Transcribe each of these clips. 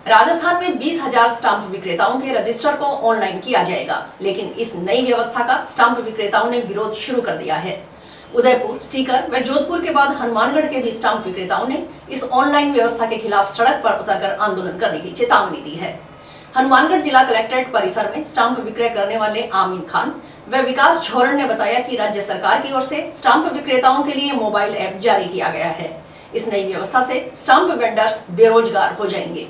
राजस्थान में 20,000 स्टाम्प विक्रेताओं के रजिस्टर को ऑनलाइन किया जाएगा, लेकिन इस नई व्यवस्था का स्टाम्प विक्रेताओं ने विरोध शुरू कर दिया है। उदयपुर, सीकर व जोधपुर के बाद हनुमानगढ़ के भी स्टाम्प विक्रेताओं ने इस ऑनलाइन व्यवस्था के खिलाफ सड़क पर उतरकर आंदोलन करने की चेतावनी दी है। हनुमानगढ़ जिला कलेक्ट्रेट परिसर में स्टाम्प विक्रय करने वाले आमीन खान व विकास झोरन ने बताया कि राज्य सरकार की ओर से स्टाम्प विक्रेताओं के लिए मोबाइल ऐप जारी किया गया है। इस नई व्यवस्था से स्टाम्प वेंडर्स बेरोजगार हो जाएंगे,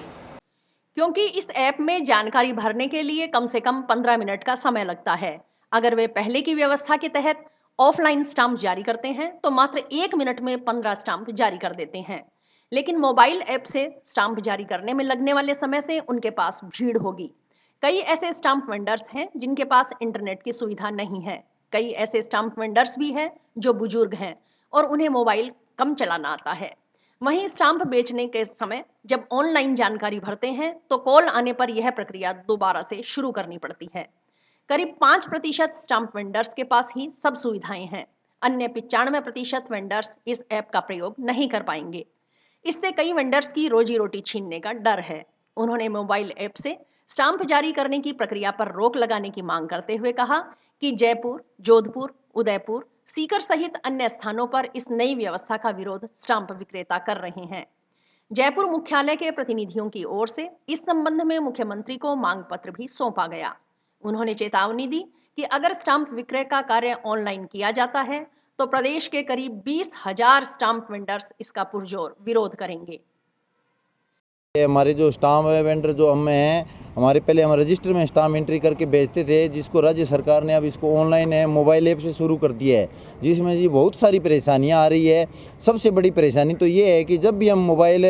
क्योंकि इस ऐप में जानकारी भरने के लिए कम से कम 15 मिनट का समय लगता है। अगर वे पहले की व्यवस्था के तहत ऑफलाइन स्टाम्प जारी करते हैं तो मात्र 1 मिनट में 15 स्टाम्प जारी कर देते हैं, लेकिन मोबाइल ऐप से स्टाम्प जारी करने में लगने वाले समय से उनके पास भीड़ होगी। कई ऐसे स्टाम्प वेंडर्स हैं जिनके पास इंटरनेट की सुविधा नहीं है। कई ऐसे स्टाम्प वेंडर्स भी हैं जो बुजुर्ग हैं और उन्हें मोबाइल कम चलाना आता है। वहीं स्टाम्प बेचने के समय जब ऑनलाइन जानकारी भरते हैं तो कॉल आने पर यह प्रक्रिया दोबारा से शुरू करनी पड़ती है। करीब 5% स्टाम्प वेंडर्स के पास ही सब सुविधाएं हैं। अन्य 95% वेंडर्स इस ऐप का प्रयोग नहीं कर पाएंगे। इससे कई वेंडर्स की रोजी रोटी छीनने का डर है। उन्होंने मोबाइल ऐप से स्टाम्प जारी करने की प्रक्रिया पर रोक लगाने की मांग करते हुए कहा कि जयपुर, जोधपुर, उदयपुर, सीकर सहित अन्य स्थानों पर इस नई व्यवस्था का विरोध स्टाम्प विक्रेता कर रहे हैं। जयपुर मुख्यालय के प्रतिनिधियों की ओर से इस संबंध में मुख्यमंत्री को मांग पत्र भी सौंपा गया। उन्होंने चेतावनी दी कि अगर स्टाम्प विक्रय का कार्य ऑनलाइन किया जाता है तो प्रदेश के करीब 20,000 स्टाम्प वेंडर्स इसका पुरजोर विरोध करेंगे। हमारे जो स्टाम्प वेंडर जो हम हैं, हमारे पहले हम रजिस्टर में स्टाम्प एंट्री करके बेचते थे, जिसको राज्य सरकार ने अब इसको ऑनलाइन है मोबाइल ऐप से शुरू कर दिया है, जिसमें जी बहुत सारी परेशानियां आ रही है। सबसे बड़ी परेशानी तो ये है कि जब भी हम मोबाइल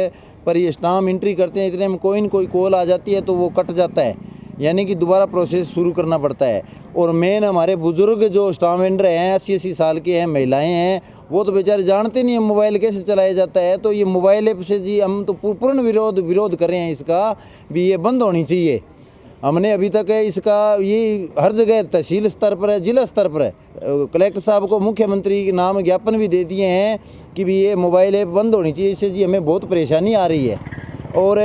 पर ये स्टाम्प एंट्री करते हैं, इतने में कोई न कोई कॉल आ जाती है तो वो कट जाता है, यानी कि दोबारा प्रोसेस शुरू करना पड़ता है। और मेन हमारे बुजुर्ग जो स्टाम्प वेंडर हैं, 80-80 साल के हैं, महिलाएं हैं, वो तो बेचारे जानते नहीं है मोबाइल कैसे चलाया जाता है। तो ये मोबाइल ऐप से जी हम तो पूर्ण विरोध कर रहे हैं, इसका भी ये बंद होनी चाहिए। हमने अभी तक इसका ये हर जगह तहसील स्तर पर है, जिला स्तर पर है, कलेक्टर साहब को मुख्यमंत्री के नाम ज्ञापन भी दे दिए हैं कि भी ये मोबाइल ऐप बंद होनी चाहिए। इससे जी हमें बहुत परेशानी आ रही है। और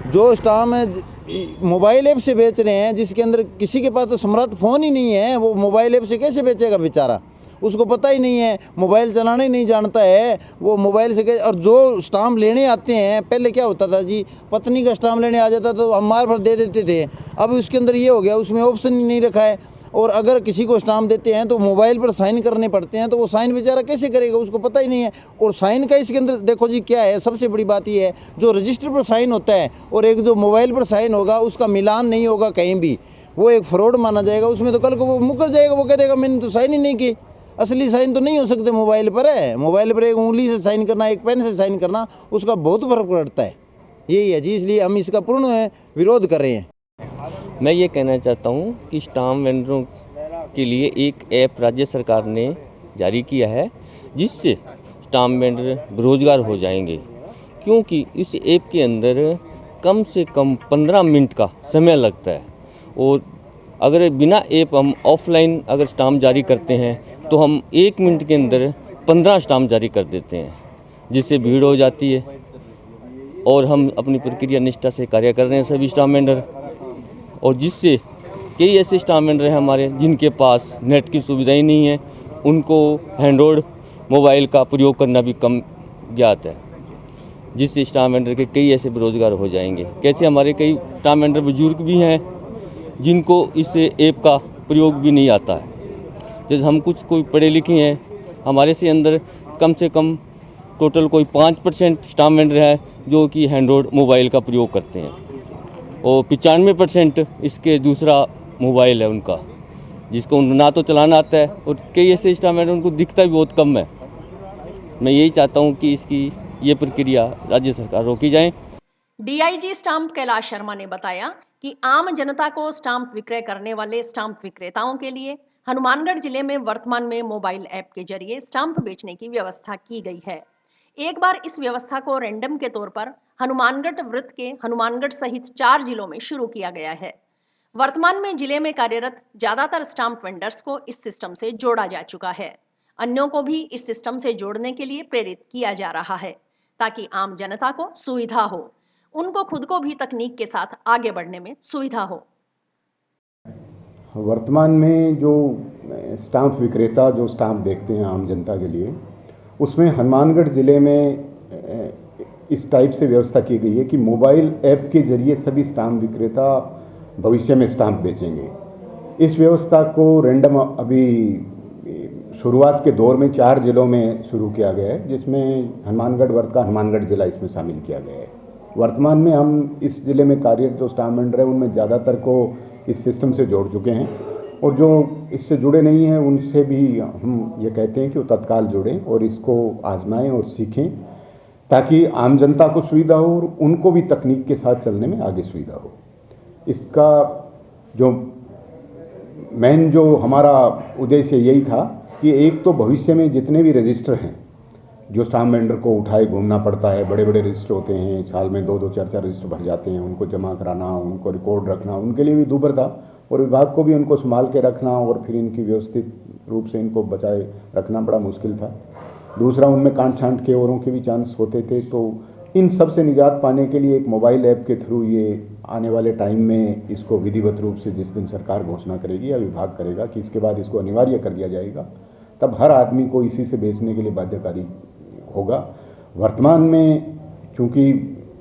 जो स्टाम्प मोबाइल ऐप से बेच रहे हैं, जिसके अंदर किसी के पास तो स्मार्टफोन ही नहीं है, वो मोबाइल ऐप से कैसे बेचेगा बेचारा? उसको पता ही नहीं है, मोबाइल चलाना ही नहीं जानता है, वो मोबाइल से कैसे। और जो स्टाम्प लेने आते हैं, पहले क्या होता था जी, पत्नी का स्टाम्प लेने आ जाता तो हम मार भर दे देते थे। अब उसके अंदर ये हो गया, उसमें ऑप्शन ही नहीं रखा है। और अगर किसी को स्टाम्प देते हैं तो मोबाइल पर साइन करने पड़ते हैं, तो वो साइन बेचारा कैसे करेगा? उसको पता ही नहीं है। और साइन का इसके अंदर देखो जी क्या है, सबसे बड़ी बात ये है, जो रजिस्टर पर साइन होता है और एक जो मोबाइल पर साइन होगा, उसका मिलान नहीं होगा कहीं भी, वो एक फ्रॉड माना जाएगा। उसमें तो कल को वो मुकर जाएगा, वो कह देगा मैंने तो साइन ही नहीं की। असली साइन तो नहीं हो सकते मोबाइल पर है। मोबाइल पर एक उंगली से साइन करना, एक पेन से साइन करना, उसका बहुत फर्क पड़ता है। यही है जी, इसलिए हम इसका पूर्ण विरोध कर रहे हैं। मैं ये कहना चाहता हूँ कि स्टाम्प वेंडरों के लिए एक ऐप राज्य सरकार ने जारी किया है, जिससे स्टाम्प वेंडर बेरोजगार हो जाएंगे, क्योंकि इस ऐप के अंदर कम से कम 15 मिनट का समय लगता है। और अगर बिना ऐप हम ऑफलाइन अगर स्टाम्प जारी करते हैं तो हम 1 मिनट के अंदर 15 स्टाम्प जारी कर देते हैं, जिससे भीड़ हो जाती है। और हम अपनी प्रक्रिया निष्ठा से कार्य कर रहे हैं सभी स्टाम्प वेंडर, और जिससे कई ऐसे स्टाम्प वेंडर हैं हमारे जिनके पास नेट की सुविधा ही नहीं है, उनको हैंडहोल्ड मोबाइल का प्रयोग करना भी कम ज्ञात है, जिससे स्टाम्प वेंडर के कई ऐसे बेरोजगार हो जाएंगे। कैसे हमारे कई स्टाम्प वेंडर बुजुर्ग भी हैं जिनको इस ऐप का प्रयोग भी नहीं आता है। जैसे हम कोई पढ़े लिखे हैं, हमारे से अंदर कम से कम टोटल कोई 5% स्टाम्प वेंडर है जो कि हैंडहोल्ड मोबाइल का प्रयोग करते हैं, और 95% इसके दूसरा मोबाइल है उनका, जिसको ना तो चलाना आता है, और कई ऐसे स्टाम्प वेंडर उनको दिखता भी बहुत कम है। मैं यही चाहता हूँ कि इसकी ये प्रक्रिया राज्य सरकार रोकी जाए। डीआईजी स्टाम्प कैलाश शर्मा ने बताया कि आम जनता को स्टाम्प विक्रय करने वाले स्टाम्प विक्रेताओं के लिए हनुमानगढ़ जिले में वर्तमान में मोबाइल ऐप के जरिए स्टाम्प बेचने की व्यवस्था की गई है। एक बार इस व्यवस्था को रैंडम के तौर पर हनुमानगढ़ वृत्त के हनुमानगढ़ सहित 4 जिलों में शुरू किया गया है। वर्तमान में जिले में कार्यरत ज्यादातर स्टाम्प वेंडर्स को इस सिस्टम से जोड़ा जा चुका है। अन्यों को भी इस सिस्टम से जोड़ने के लिए प्रेरित किया जा रहा है, ताकि आम जनता को सुविधा हो। उनको खुद को भी तकनीक के साथ आगे बढ़ने में सुविधा हो। वर्तमान में जो स्टाम्प विक्रेता जो स्टाम्प देखते हैं आम जनता के लिए, उसमें हनुमानगढ़ ज़िले में इस टाइप से व्यवस्था की गई है कि मोबाइल ऐप के ज़रिए सभी स्टाम्प विक्रेता भविष्य में स्टाम्प बेचेंगे। इस व्यवस्था को रैंडम अभी शुरुआत के दौर में 4 जिलों में शुरू किया गया है, जिसमें हनुमानगढ़ वर्ग का हनुमानगढ़ ज़िला इसमें शामिल किया गया है। वर्तमान में हम इस ज़िले में कार्यरत जो स्टाम्प वेंडर है उनमें ज़्यादातर को इस सिस्टम से जोड़ चुके हैं, और जो इससे जुड़े नहीं हैं उनसे भी हम ये कहते हैं कि वो तत्काल जुड़ें और इसको आजमाएं और सीखें, ताकि आम जनता को सुविधा हो और उनको भी तकनीक के साथ चलने में आगे सुविधा हो। इसका जो मेन जो हमारा उद्देश्य यही था कि एक तो भविष्य में जितने भी रजिस्टर हैं जो स्टाम्प वेंडर को उठाए घूमना पड़ता है, बड़े बड़े रजिस्टर होते हैं, साल में 2-2 4-4 रजिस्टर भर जाते हैं, उनको जमा कराना, उनको रिकॉर्ड रखना, उनके लिए भी दूभर था, और विभाग को भी उनको संभाल के रखना और फिर इनकी व्यवस्थित रूप से इनको बचाए रखना बड़ा मुश्किल था। दूसरा, उनमें कांट छांट के औरों के भी चांस होते थे। तो इन सब से निजात पाने के लिए एक मोबाइल ऐप के थ्रू ये आने वाले टाइम में इसको विधिवत रूप से जिस दिन सरकार घोषणा करेगी या विभाग करेगा कि इसके बाद इसको अनिवार्य कर दिया जाएगा, तब हर आदमी को इसी से बेचने के लिए बाध्यकारी होगा। वर्तमान में चूँकि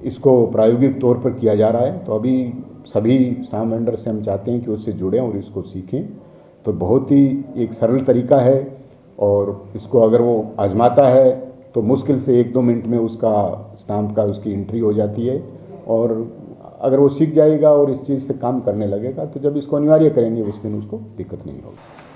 इसको प्रायोगिक तौर पर किया जा रहा है, तो अभी सभी स्टाम्प वेंडर से हम चाहते हैं कि उससे जुड़ें और इसको सीखें। तो बहुत ही एक सरल तरीका है, और इसको अगर वो आजमाता है तो मुश्किल से 1-2 मिनट में उसका स्टाम्प का उसकी एंट्री हो जाती है। और अगर वो सीख जाएगा और इस चीज़ से काम करने लगेगा, तो जब इसको अनिवार्य करेंगे उस दिन उसको दिक्कत नहीं होगी।